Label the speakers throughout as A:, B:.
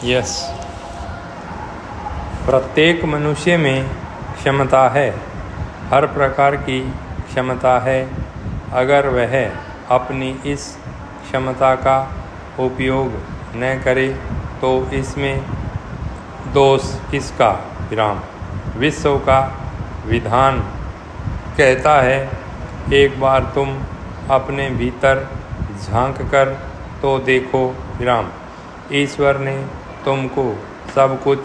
A: Yes, प्रत्येक मनुष्य में क्षमता है, हर प्रकार की क्षमता है। अगर वह अपनी इस क्षमता का उपयोग न करे तो इसमें दोष किसका? विराम। विश्व का विधान कहता है, एक बार तुम अपने भीतर झांक कर तो देखो। विराम। ईश्वर ने तुमको सब कुछ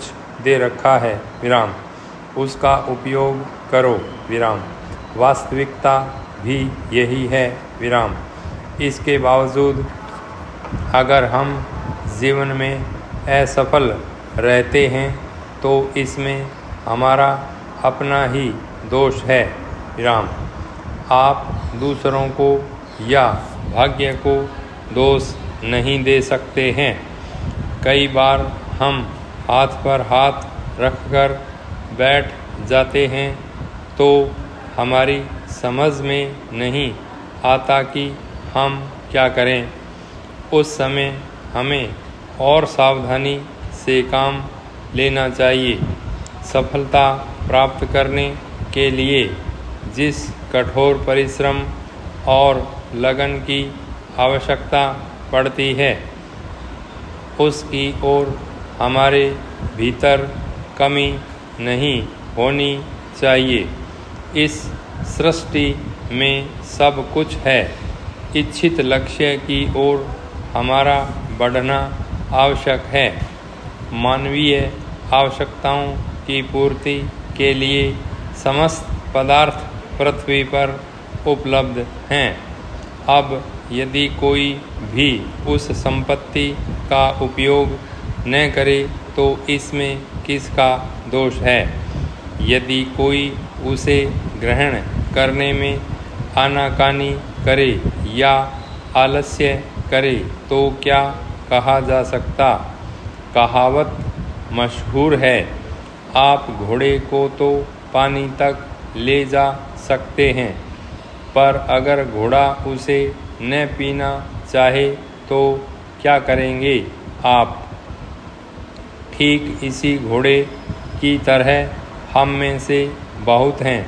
A: दे रखा है। विराम। उसका उपयोग करो। विराम। वास्तविकता भी यही है। विराम। इसके बावजूद अगर हम जीवन में असफल रहते हैं तो इसमें हमारा अपना ही दोष है। विराम। आप दूसरों को या भाग्य को दोष नहीं दे सकते हैं। कई बार हम हाथ पर हाथ रखकर बैठ जाते हैं तो हमारी समझ में नहीं आता कि हम क्या करें। उस समय हमें और सावधानी से काम लेना चाहिए। सफलता प्राप्त करने के लिए जिस कठोर परिश्रम और लगन की आवश्यकता पड़ती है उसकी ओर हमारे भीतर कमी नहीं होनी चाहिए। इस सृष्टि में सब कुछ है। इच्छित लक्ष्य की ओर हमारा बढ़ना आवश्यक है। मानवीय आवश्यकताओं की पूर्ति के लिए समस्त पदार्थ पृथ्वी पर उपलब्ध हैं। अब यदि कोई भी उस संपत्ति का उपयोग न करे तो इसमें किसका दोष है? यदि कोई उसे ग्रहण करने में आनाकानी करे या आलस्य करे तो क्या कहा जा सकता? कहावत मशहूर है, आप घोड़े को तो पानी तक ले जा सकते हैं, पर अगर घोड़ा उसे न पीना चाहे तो क्या करेंगे आप? ठीक इसी घोड़े की तरह हम में से बहुत हैं।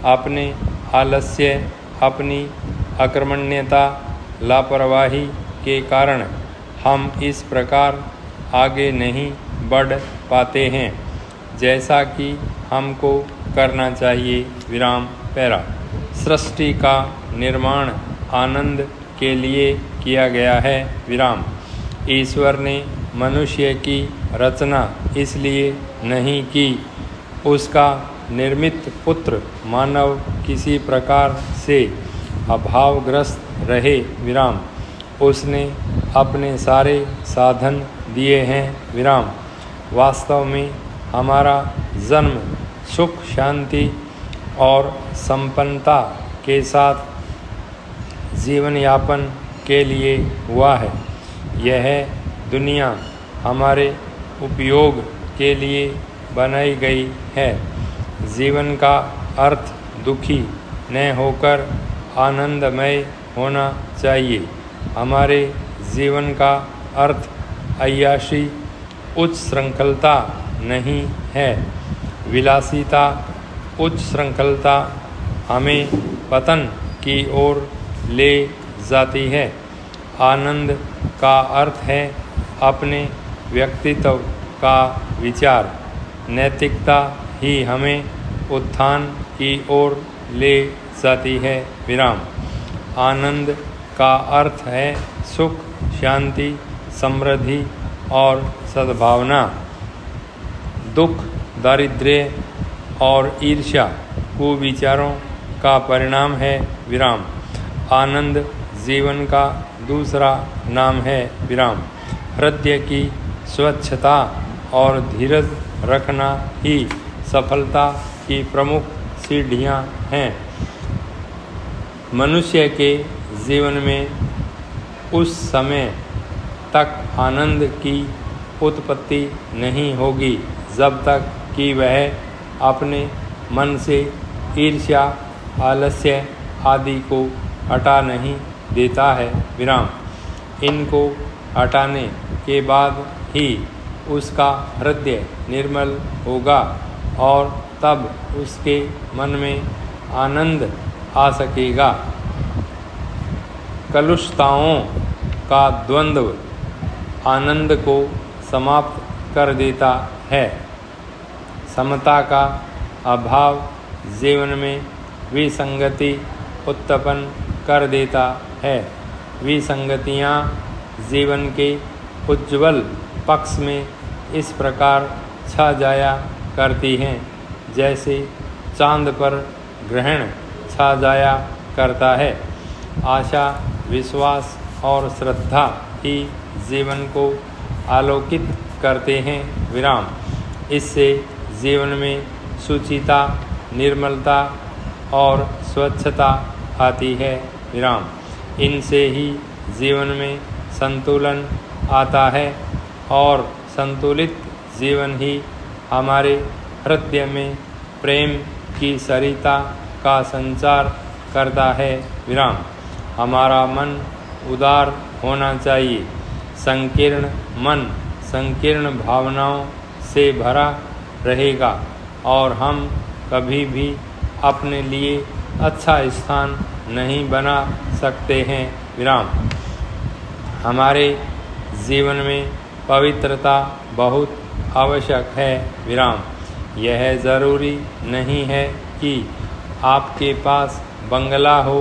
A: अपने आलस्य, अपनी अकर्मण्यता, लापरवाही के कारण हम इस प्रकार आगे नहीं बढ़ पाते हैं जैसा कि हमको करना चाहिए। विराम। पैरा। सृष्टि का निर्माण आनंद के लिए किया गया है। विराम। ईश्वर ने मनुष्य की रचना इसलिए नहीं की उसका निर्मित पुत्र मानव किसी प्रकार से अभावग्रस्त रहे। विराम। उसने अपने सारे साधन दिए हैं। विराम। वास्तव में हमारा जन्म सुख, शांति और संपन्नता के साथ जीवन यापन के लिए हुआ है। यह दुनिया हमारे उपयोग के लिए बनाई गई है। जीवन का अर्थ दुखी न होकर आनंदमय होना चाहिए। हमारे जीवन का अर्थ अय्याशी, उच्च श्रृंखलता नहीं है। विलासिता, उच्च श्रृंखलता हमें पतन की ओर ले जाती है। आनंद का अर्थ है अपने व्यक्तित्व का विचार। नैतिकता ही हमें उत्थान की ओर ले जाती है। विराम। आनंद का अर्थ है सुख, शांति, समृद्धि और सद्भावना। दुख, दारिद्र्य और ईर्ष्या कुविचारों का परिणाम है। विराम। आनंद जीवन का दूसरा नाम है। विराम। हृदय की स्वच्छता और धीरज रखना ही सफलता की प्रमुख सीढ़ियाँ हैं। मनुष्य के जीवन में उस समय तक आनंद की उत्पत्ति नहीं होगी जब तक कि वह अपने मन से ईर्ष्या, आलस्य आदि को हटा नहीं देता है। विराम। इनको हटाने के बाद ही उसका हृदय निर्मल होगा और तब उसके मन में आनंद आ सकेगा। कलुषताओं का द्वंद्व आनंद को समाप्त कर देता है। समता का अभाव जीवन में विसंगति उत्पन्न कर देता है। विसंगतियाँ जीवन के उज्ज्वल पक्ष में इस प्रकार छा जाया करती हैं जैसे चांद पर ग्रहण छा जाया करता है। आशा, विश्वास और श्रद्धा ही जीवन को आलोकित करते हैं। विराम। इससे जीवन में शुचिता, निर्मलता और स्वच्छता आती है। विराम। इनसे ही जीवन में संतुलन आता है और संतुलित जीवन ही हमारे हृदय में प्रेम की सरिता का संचार करता है। विराम। हमारा मन उदार होना चाहिए। संकीर्ण मन संकीर्ण भावनाओं से भरा रहेगा और हम कभी भी अपने लिए अच्छा स्थान नहीं बना सकते हैं। विराम। हमारे जीवन में पवित्रता बहुत आवश्यक है। विराम। यह ज़रूरी नहीं है कि आपके पास बंगला हो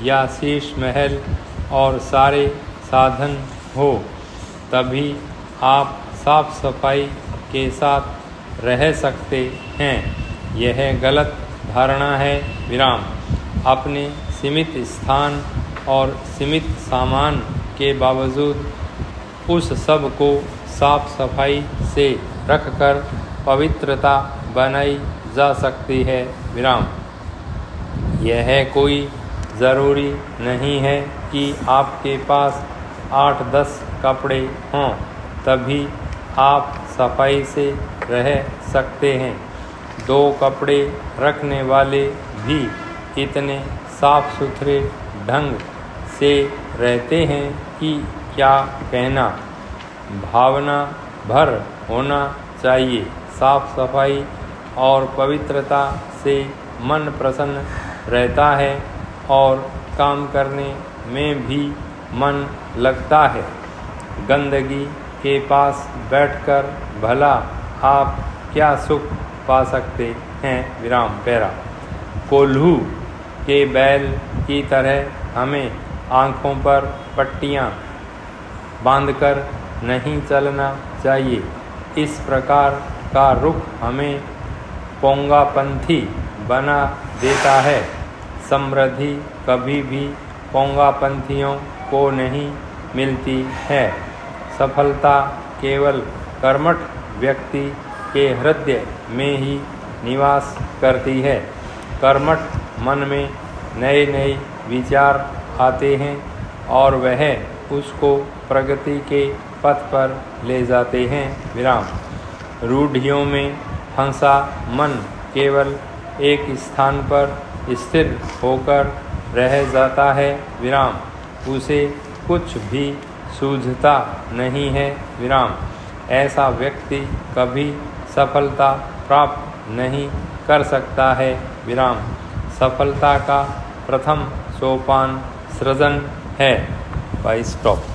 A: या शीश महल और सारे साधन हो तभी आप साफ सफाई के साथ रह सकते हैं। यह गलत धारणा है। विराम। अपने सीमित स्थान और सीमित सामान के बावजूद उस सब को साफ सफाई से रखकर पवित्रता बनाई जा सकती है। विराम। यह कोई ज़रूरी नहीं है कि आपके पास 8-10 कपड़े हों तभी आप सफाई से रह सकते हैं। 2 कपड़े रखने वाले भी इतने साफ सुथरे ढंग से रहते हैं कि क्या कहना। भावना भर होना चाहिए। साफ सफाई और पवित्रता से मन प्रसन्न रहता है और काम करने में भी मन लगता है। गंदगी के पास बैठकर भला आप क्या सुख पा सकते हैं। विराम। पैरा। कोल्हू के बैल की तरह हमें आँखों पर पट्टियाँ बांधकर नहीं चलना चाहिए। इस प्रकार का रुख हमें पोंगापंथी बना देता है। समृद्धि कभी भी पोंगापंथियों को नहीं मिलती है। सफलता केवल कर्मठ व्यक्ति के हृदय में ही निवास करती है। कर्मठ मन में नए नए विचार आते हैं और वह उसको प्रगति के पथ पर ले जाते हैं। विराम। रूढ़ियों में फंसा मन केवल एक स्थान पर स्थिर होकर रह जाता है। विराम। उसे कुछ भी सूझता नहीं है। विराम। ऐसा व्यक्ति कभी सफलता प्राप्त नहीं कर सकता है। विराम। सफलता का प्रथम सोपान सृजन है। By stop.